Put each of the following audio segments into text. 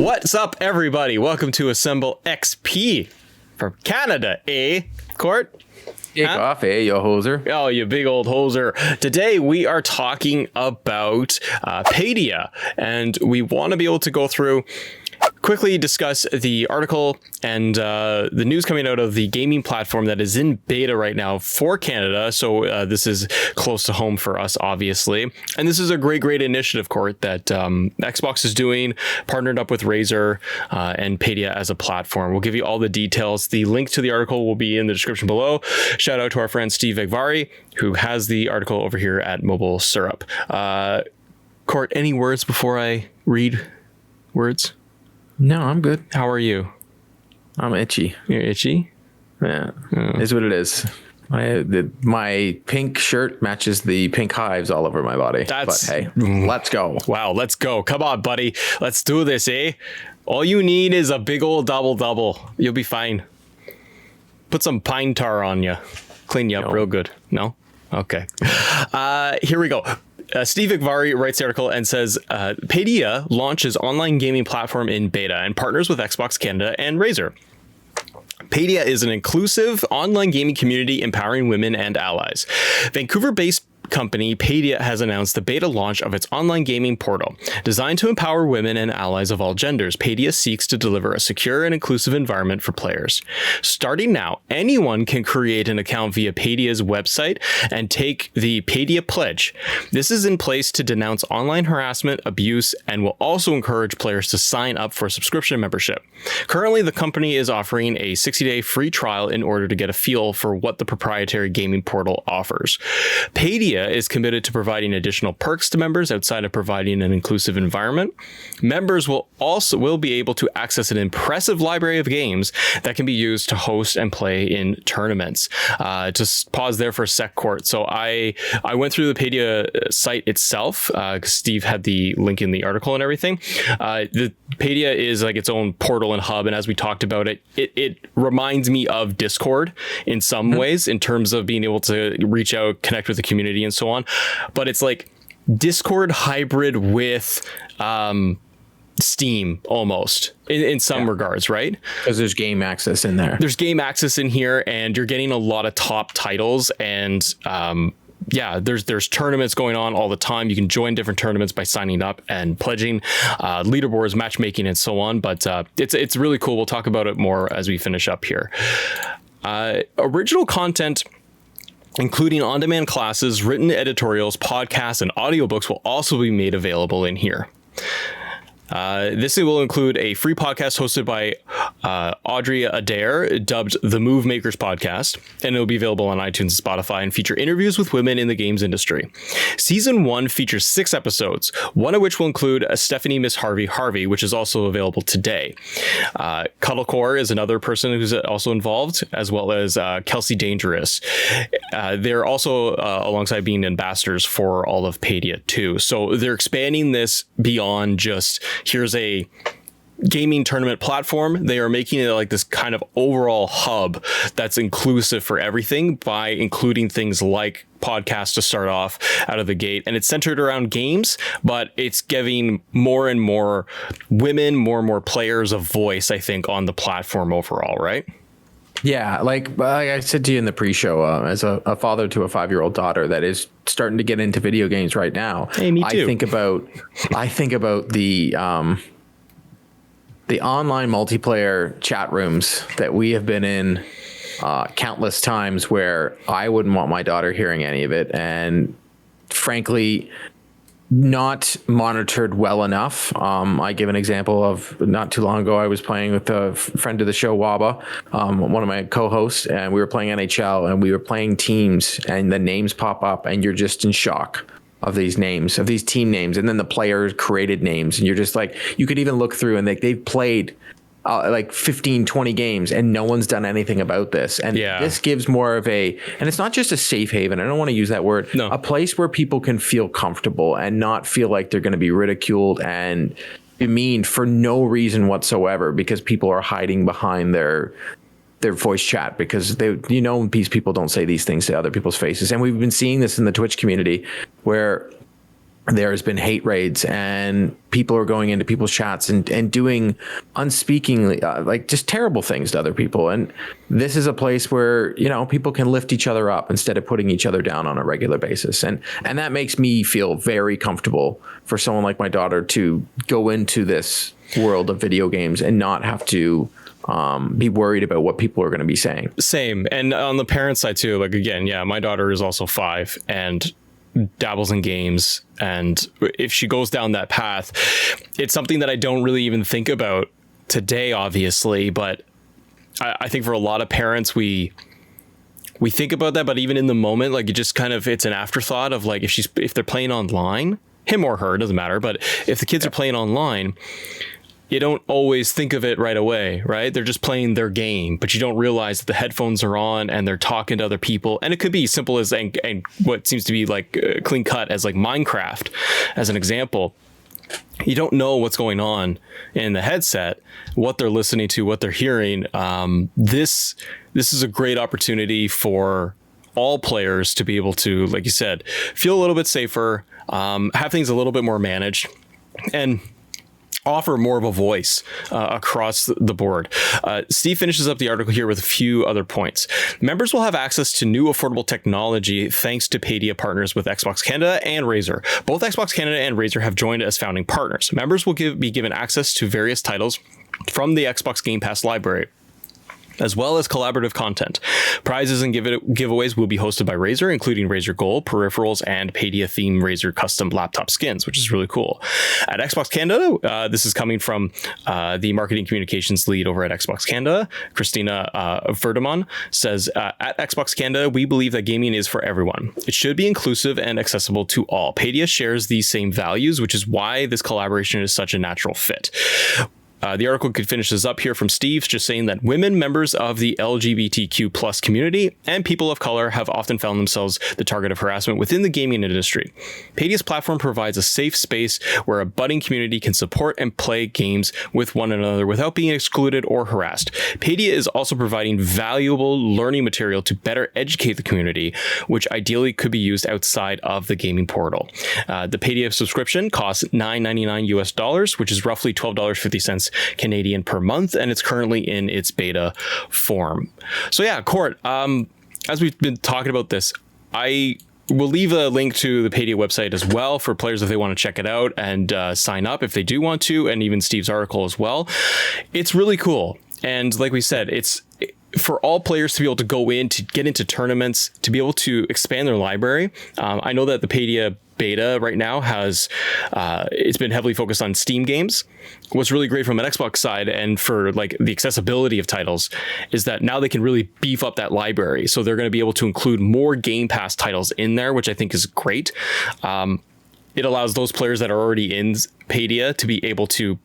What's up, everybody? Welcome to Assemble XP from Canada, eh, Court? Kick off, eh, you hoser. Oh, you big old hoser. Today, we are talking about Paidia, and we want to be able to go through, quickly discuss the article and the news coming out of the gaming platform that is in beta right now for Canada. So this is close to home for us, obviously. And this is a great initiative, Court, that Xbox is doing, partnered up with Razer and Paidia as a platform. We'll give you all the details. The link to the article will be in the description below. Shout out to our friend Steve Egvari, who has the article over here at Mobile Syrup. Court, any words before I read words? No, I'm good. How are you? I'm itchy. You're itchy? Yeah, is what it is. My pink shirt matches the pink hives all over my body. But hey, let's go. Wow, let's go. Come on, buddy. Let's do this, eh? All you need is a big old double-double. You'll be fine. Put some pine tar on you. Clean you up real good. No? Okay. Here we go. Steve Egvari writes the article and says, Paidia launches online gaming platform in beta and partners with Xbox Canada and Razer. Paidia is an inclusive online gaming community empowering women and allies. Vancouver-based company Paidia has announced the beta launch of its online gaming portal. Designed to empower women and allies of all genders, Paidia seeks to deliver a secure and inclusive environment for players. Starting now, anyone can create an account via Paidia's website and take the Paidia Pledge. This is in place to denounce online harassment, abuse, and will also encourage players to sign up for a subscription membership. Currently, the company is offering a 60-day free trial in order to get a feel for what the proprietary gaming portal offers. Paidia is committed to providing additional perks to members outside of providing an inclusive environment. Members will be able to access an impressive library of games that can be used to host and play in tournaments. Just pause there for a sec, Court. So I went through the Paidia site itself because Steve had the link in the article and everything. The Paidia is like its own portal and hub, and as we talked about it reminds me of Discord in some ways in terms of being able to reach out, connect with the community and so on, but it's like Discord hybrid with Steam almost in some regards, right? Because there's game access in there. There's game access in here, and you're getting a lot of top titles, and there's tournaments going on all the time. You can join different tournaments by signing up and pledging, leaderboards, matchmaking, and so on. But it's really cool. We'll talk about it more as we finish up here. Original content, including on-demand classes, written editorials, podcasts, and audiobooks will also be made available in here. This will include a free podcast hosted by Audrey Adair, dubbed the Move Makers Podcast, and it will be available on iTunes and Spotify and feature interviews with women in the games industry. Season 1 features 6 episodes, one of which will include a Stephanie Miss Harvey, which is also available today. Cuddlecore is another person who's also involved, as well as Kelsey Dangerous. They're also alongside being ambassadors for all of Paidia too. So they're expanding this beyond just here's a gaming tournament platform. They are making it like this kind of overall hub that's inclusive for everything by including things like podcasts to start off out of the gate. And it's centered around games, but it's giving more and more women, more and more players a voice, I think, on the platform overall, right? Yeah, like I said to you in the pre-show, as a father to a 5-year-old daughter that is starting to get into video games right now. Hey, me too. I think about the online multiplayer chat rooms that we have been in countless times where I wouldn't want my daughter hearing any of it, and frankly, not monitored well enough. I give an example of not too long ago, I was playing with a friend of the show, Waba, one of my co-hosts, and we were playing NHL and we were playing teams, and the names pop up and you're just in shock of these names, of these team names, and then the players created names, and you're just like, you could even look through and they've played like 15, 20 games and no one's done anything about this. And this gives more of and it's not just a safe haven. I don't want to use that word. No. A place where people can feel comfortable and not feel like they're going to be ridiculed and demeaned for no reason whatsoever because people are hiding behind their voice chat because these people don't say these things to other people's faces. And we've been seeing this in the Twitch community where there's been hate raids and people are going into people's chats and doing unspeakingly like just terrible things to other people. And this is a place where, you know, people can lift each other up instead of putting each other down on a regular basis. And that makes me feel very comfortable for someone like my daughter to go into this world of video games and not have to be worried about what people are going to be saying. Same. And on the parent side too, like, again, yeah, my daughter is also 5 and dabbles in games, and if she goes down that path, it's something that I don't really even think about today, obviously, but I think for a lot of parents, we think about that, but even in the moment, like, it just kind of, it's an afterthought of like, if they're playing online, him or her, doesn't matter, but if the kids are playing online, you don't always think of it right away, right? They're just playing their game, but you don't realize that the headphones are on and they're talking to other people. And it could be simple as, and what seems to be like clean cut as like Minecraft, as an example. You don't know what's going on in the headset, what they're listening to, what they're hearing. This is a great opportunity for all players to be able to, like you said, feel a little bit safer, have things a little bit more managed, and offer more of a voice across the board. Steve finishes up the article here with a few other points. Members will have access to new affordable technology thanks to Paidia partners with Xbox Canada and Razer. Both Xbox Canada and Razer have joined as founding partners. Members will be given access to various titles from the Xbox Game Pass library, as well as collaborative content. Prizes and giveaways will be hosted by Razer, including Razer Gold, peripherals, and Paidia-themed Razer custom laptop skins, which is really cool. At Xbox Canada, this is coming from the marketing communications lead over at Xbox Canada, Christina Verdemon, says, at Xbox Canada, we believe that gaming is for everyone. It should be inclusive and accessible to all. Paidia shares these same values, which is why this collaboration is such a natural fit. The article finishes up here from Steve, just saying that women members of the LGBTQ plus community and people of color have often found themselves the target of harassment within the gaming industry. Paidia's platform provides a safe space where a budding community can support and play games with one another without being excluded or harassed. Paidia is also providing valuable learning material to better educate the community, which ideally could be used outside of the gaming portal. The Paidia subscription costs $9.99 US, which is roughly $12.50 Canadian per month, and it's currently in its beta form. So yeah, Court, as we've been talking about this, I will leave a link to the Paidia website as well for players if they want to check it out and sign up if they do want to, and even Steve's article as well. It's really cool. And like we said, it's for all players to be able to go in, to get into tournaments, to be able to expand their library. I know that the Paidia beta right now has it's been heavily focused on Steam games. What's really great from an Xbox side and for like the accessibility of titles is that now they can really beef up that library. So they're going to be able to include more Game Pass titles in there, which I think is great. It allows those players that are already in Paidia to be able to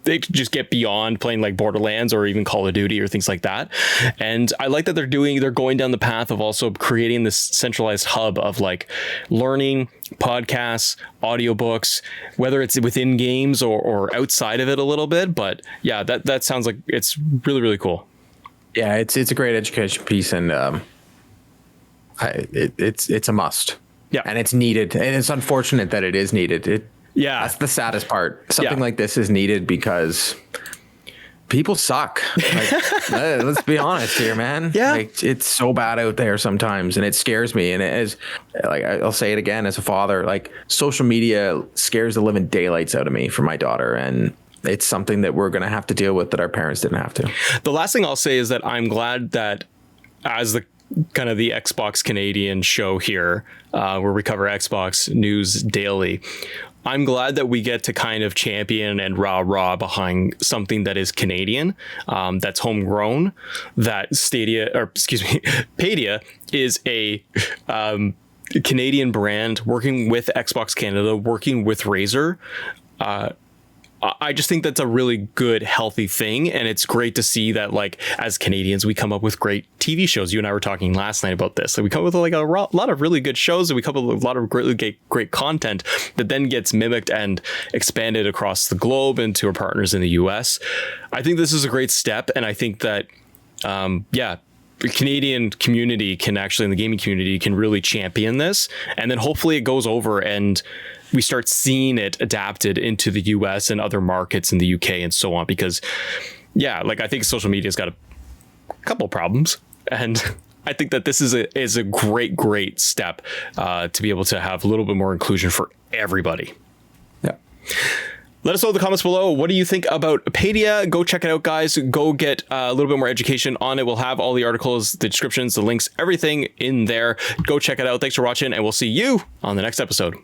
they could just get beyond playing like Borderlands or even Call of Duty or things like that. And I like that they're going down the path of also creating this centralized hub of like learning, podcasts, audiobooks, whether it's within games or outside of it a little bit. But yeah, that sounds like it's really, really cool. Yeah, it's a great education piece, and it's a must. Yeah, and it's needed, and it's unfortunate that it is needed. Yeah, that's the saddest part. Something like this is needed because people suck. Like, let's be honest here, man. Yeah, like, it's so bad out there sometimes, and it scares me. And it is, like, I'll say it again as a father, like, social media scares the living daylights out of me for my daughter, and it's something that we're going to have to deal with that our parents didn't have to. The last thing I'll say is that I'm glad that as the kind of the Xbox Canadian show here, where we cover Xbox news daily, I'm glad that we get to kind of champion and rah behind something that is Canadian, that's homegrown, that Paidia is a Canadian brand working with Xbox Canada, working with Razer. I just think that's a really good, healthy thing. And it's great to see that, like, as Canadians, we come up with great TV shows. You and I were talking last night about this. So we come up with like a lot of really good shows, and we come up with a lot of great content that then gets mimicked and expanded across the globe and to our partners in the US. I think this is a great step. And I think that, Canadian community can actually, in the gaming community, can really champion this, and then hopefully it goes over and we start seeing it adapted into the US and other markets in the UK and so on. Because yeah, like I think social media's got a couple problems, and I think that this is a great step to be able to have a little bit more inclusion for everybody. Yeah. Let us know in the comments below. What do you think about Paidia? Go check it out, guys. Go get a little bit more education on it. We'll have all the articles, the descriptions, the links, everything in there. Go check it out. Thanks for watching, and we'll see you on the next episode.